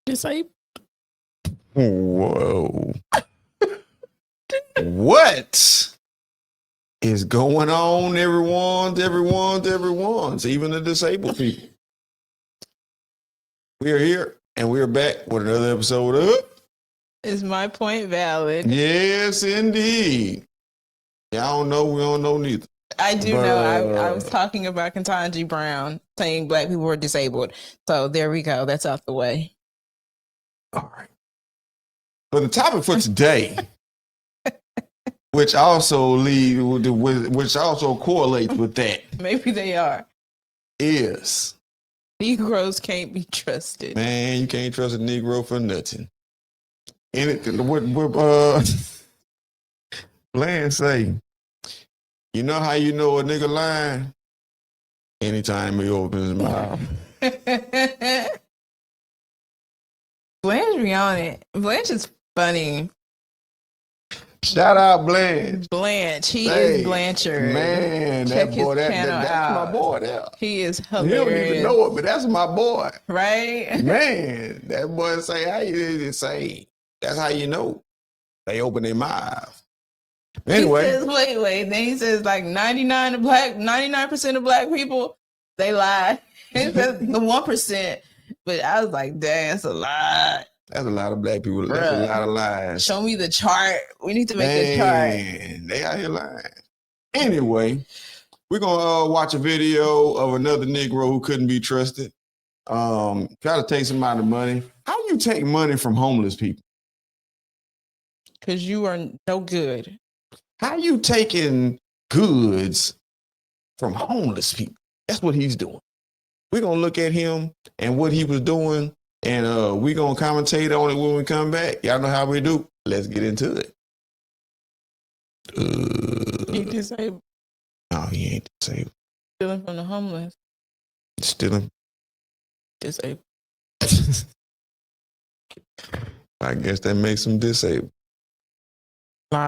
Disabled. Whoa. What is going on, everyone's, even the disabled people? We are here and we are back with another episode of Is my point valid? Yes, indeed. Y'all don't know, we don't know neither. I do know. I was talking about Ketanji Brown saying black people were disabled. So there we go. That's out the way. All right. But the topic for today, which also correlates with that, maybe they are, is Negroes can't be trusted. Man, you can't trust a Negro for nothing. Anything. What Bland say? You know how you know a nigga lying? Anytime he opens his mouth. Blanche be on it. Blanche is funny. Shout out Blanche. Blanche. He is Blanchard. Man, check that boy, that's out. my boy there. He is hilarious. You don't even know it, but that's my boy. Right? Man, that boy say, how you say? That's how you know. They open their mouth. Anyway. He says, wait. Then he says like 99% of black people, they lie. He says the 1%. But I was like, dang, that's a lot. That's a lot of black people. That's a lot of lies. Show me the chart. We need to make this chart. They out here lying. Anyway, we're going to watch a video of another Negro who couldn't be trusted. Try to take some out of money. How do you take money from homeless people? Because you are no good. How you taking goods from homeless people? That's what he's doing. We're going to look at him and what he was doing, and we're going to commentate on it when we come back. Y'all know how we do. Let's get into it. He disabled. No, he ain't disabled. Stealing from the homeless. Stealing. Disabled. I guess that makes him disabled.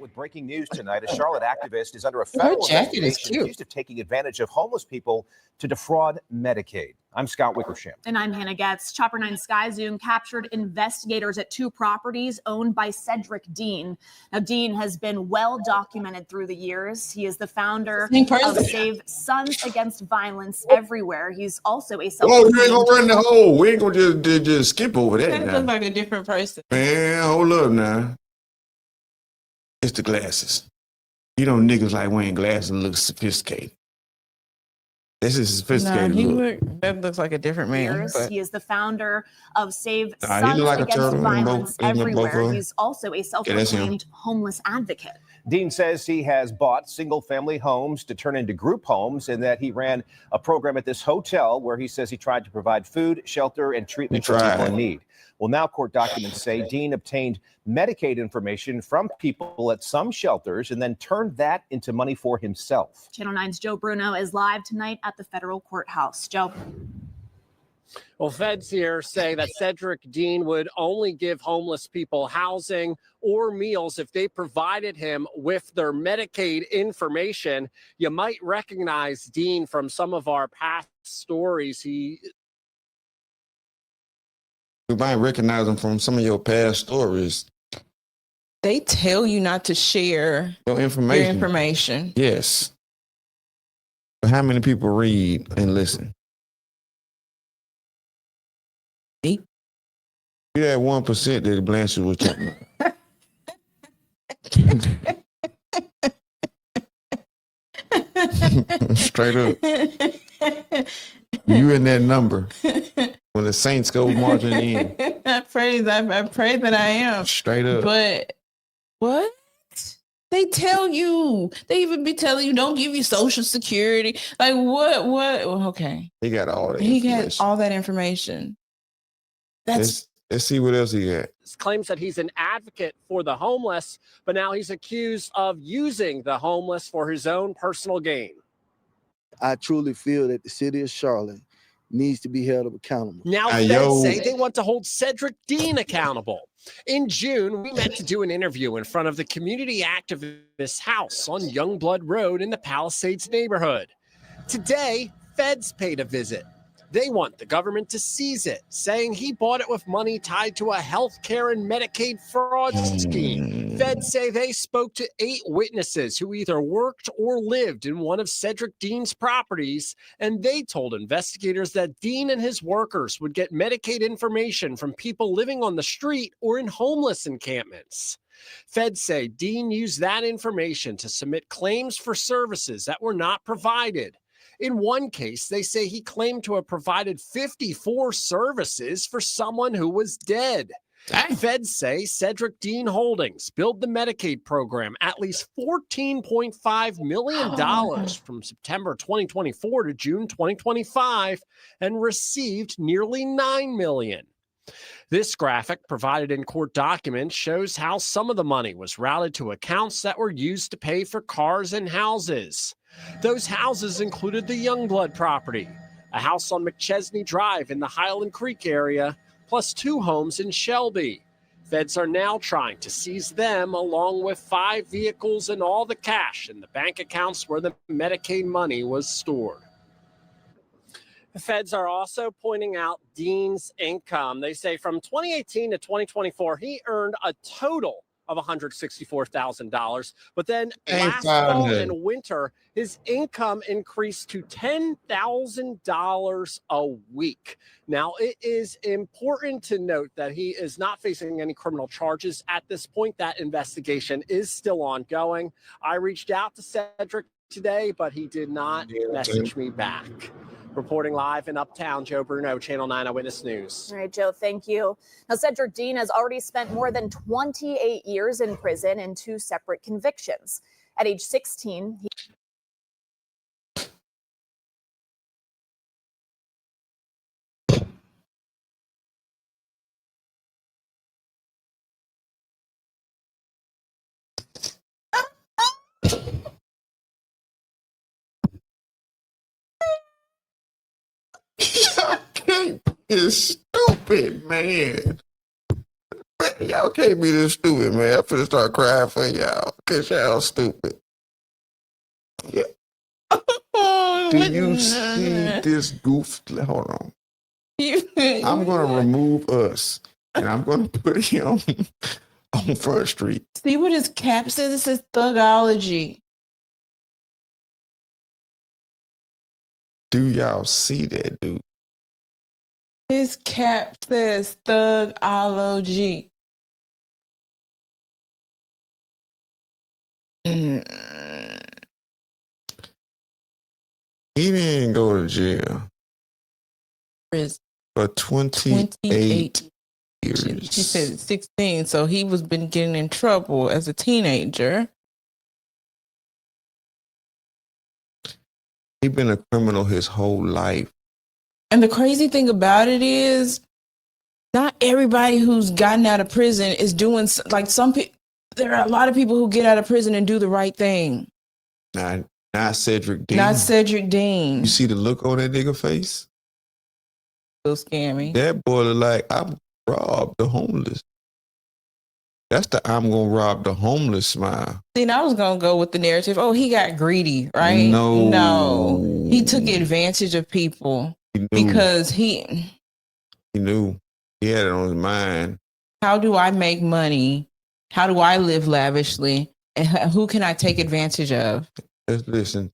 With breaking news tonight, a Charlotte activist is under a federal investigation accused of taking advantage of homeless people to defraud Medicaid. I'm Scott Wickersham. And I'm Hannah Getz. Chopper 9 Sky Zoom captured investigators at two properties owned by Cedric Dean. Now, Dean has been well documented through the years. He is the founder of Save Sons Against Violence Everywhere. He's also a self-proclaimed... Oh, you ain't gonna run the hole. We ain't gonna just skip over that. That looks like a different person. Man, hold up now. It's the glasses. You know, niggas like wearing glasses and look sophisticated. This is sophisticated look. That looks like a different man. He is the founder of Save Sons Against Violence Everywhere. He's also a self-proclaimed homeless advocate. Dean says he has bought single-family homes to turn into group homes, and that he ran a program at this hotel where he says he tried to provide food, shelter, and treatment for people in need. Well, now court documents say Dean obtained Medicaid information from people at some shelters and then turned that into money for himself. Channel 9's Joe Bruno is live tonight at the federal courthouse. Joe. Well, feds here say that Cedric Dean would only give homeless people housing or meals if they provided him with their Medicaid information. You might recognize Dean from some of our past stories. You might recognize him from some of your past stories. They tell you not to share your information. Yes. But how many people read and listen? Me? You that 1% that Blanchard was talking about. Straight up. You in that number. When the Saints go marching in. I pray that I am. Straight up. But what? They tell you. They even be telling you don't give you Social Security. Like what? Okay. He got all that. He got all that information. Let's see what else he got. Claims that he's an advocate for the homeless, but now he's accused of using the homeless for his own personal gain. I truly feel that the city of Charlotte needs to be held accountable. Now feds say they want to hold Cedric Dean accountable. In June, we met to do an interview in front of the community activist's house on Youngblood Road in the Palisades neighborhood. Today, feds paid a visit. They want the government to seize it, saying he bought it with money tied to a health care and Medicaid fraud scheme. Feds say they spoke to 8 witnesses who either worked or lived in one of Cedric Dean's properties, and they told investigators that Dean and his workers would get Medicaid information from people living on the street or in homeless encampments. Feds say Dean used that information to submit claims for services that were not provided. In one case, they say he claimed to have provided 54 services for someone who was dead. Feds say Cedric Dean Holdings billed the Medicaid program at least $14.5 million from September 2024 to June 2025 and received nearly $9 million. This graphic provided in court documents shows how some of the money was routed to accounts that were used to pay for cars and houses. Those houses included the Youngblood property, a house on McChesney Drive in the Highland Creek area, plus 2 homes in Shelby. Feds are now trying to seize them along with 5 vehicles and all the cash in the bank accounts where the Medicaid money was stored. The feds are also pointing out Dean's income. They say from 2018 to 2024, he earned a total of $164,000. But then last fall and winter, his income increased to $10,000 a week. Now, it is important to note that he is not facing any criminal charges at this point. That investigation is still ongoing. I reached out to Cedric today, but he did not message me back. Reporting live in Uptown, Joe Bruno, Channel 9 Eyewitness News. All right, Joe, thank you. Now, Cedric Dean has already spent more than 28 years in prison in 2 separate convictions. At age 16, he It's stupid, man. Y'all can't be this stupid, man. I'm finna start crying for y'all because y'all stupid. Yeah. Do you see this goof? Hold on. I'm going to remove us and I'm going to put him on Front Street. See what his cap says? It says thugology. Do y'all see that, dude? His cap says thugology. He didn't go to jail for 28 years. She said 16, so he was been getting in trouble as a teenager. He's been a criminal his whole life. And the crazy thing about it is, not everybody who's gotten out of prison is doing, like some people, there are a lot of people who get out of prison and do the right thing. Not Cedric Dean. Not Cedric Dean. You see the look on that nigga face? So scammy. That boy look like I robbed the homeless. That's the I'm gonna rob the homeless smile. See, and I was gonna go with the narrative. Oh, he got greedy, right? No. He took advantage of people because he knew. He had it on his mind. How do I make money? How do I live lavishly? And who can I take advantage of? Let's listen.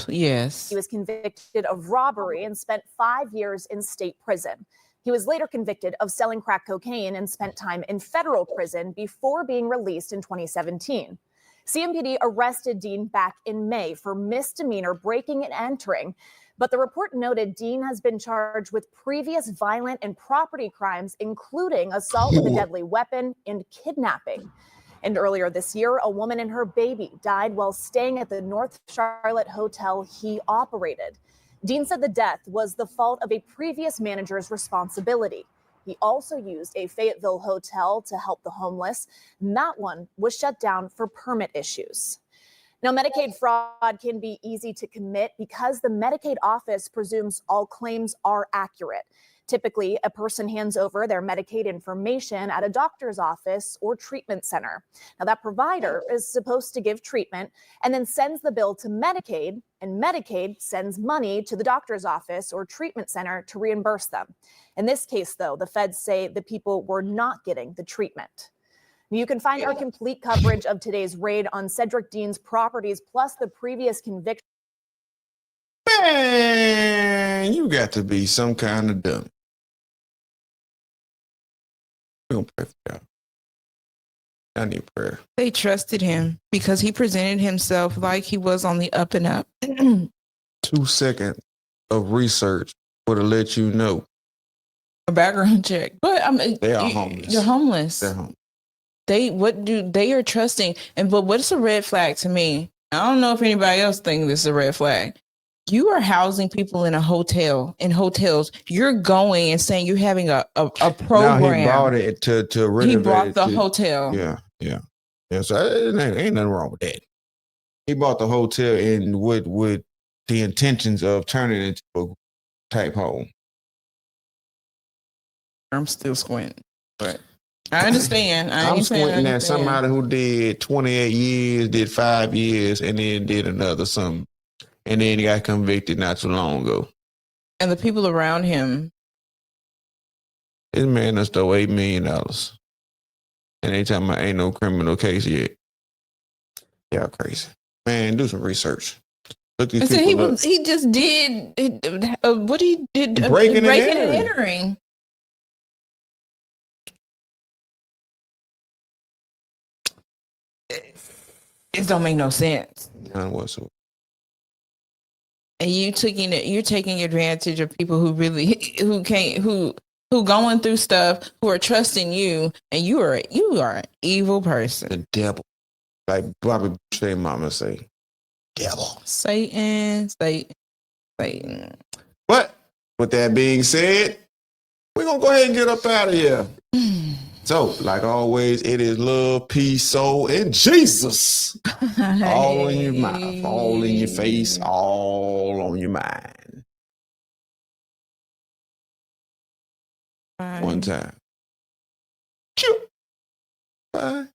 Yes. He was convicted of robbery and spent 5 years in state prison. He was later convicted of selling crack cocaine and spent time in federal prison before being released in 2017. CMPD arrested Dean back in May for misdemeanor breaking and entering, but the report noted Dean has been charged with previous violent and property crimes, including assault with a deadly weapon and kidnapping. And earlier this year, a woman and her baby died while staying at the North Charlotte hotel he operated. Dean said the death was the fault of a previous manager's responsibility. He also used a Fayetteville hotel to help the homeless, and that one was shut down for permit issues. Now, Medicaid fraud can be easy to commit because the Medicaid office presumes all claims are accurate. Typically, a person hands over their Medicaid information at a doctor's office or treatment center. Now, that provider is supposed to give treatment and then sends the bill to Medicaid, and Medicaid sends money to the doctor's office or treatment center to reimburse them. In this case, though, the feds say the people were not getting the treatment. You can find our complete coverage of today's raid on Cedric Dean's properties, plus the previous conviction. Man, you got to be some kind of dummy. We're going to pray for y'all. I need prayer. They trusted him because he presented himself like he was on the up and up. 2 seconds of research would have let you know. A background check. But I mean, They are homeless. You're homeless. They're homeless. They are trusting. But what's a red flag to me? I don't know if anybody else thinks this is a red flag. You are housing people in hotels. You're going and saying you're having a program. Now he bought it to renovate. He bought the hotel. Yeah. So ain't nothing wrong with that. He bought the hotel and with the intentions of turning it into a type home. I'm still squinting, but I understand. I'm squinting at somebody who did 28 years, did 5 years, and then did another something. And then he got convicted not too long ago. And the people around him. This man done stole $8 million. And they talking about ain't no criminal case yet. Y'all crazy. Man, do some research. Look these people up. He just did what he did. Breaking and entering. It don't make no sense. None whatsoever. And you're taking advantage of people who going through stuff, who are trusting you, and you are an evil person. The devil. Like Bobby Bush mama say. Devil. Satan. But with that being said, we're gonna go ahead and get up out of here. So, like always, it is love, peace, soul, and Jesus. All in your mouth, all in your face, all on your mind. One time. Bye.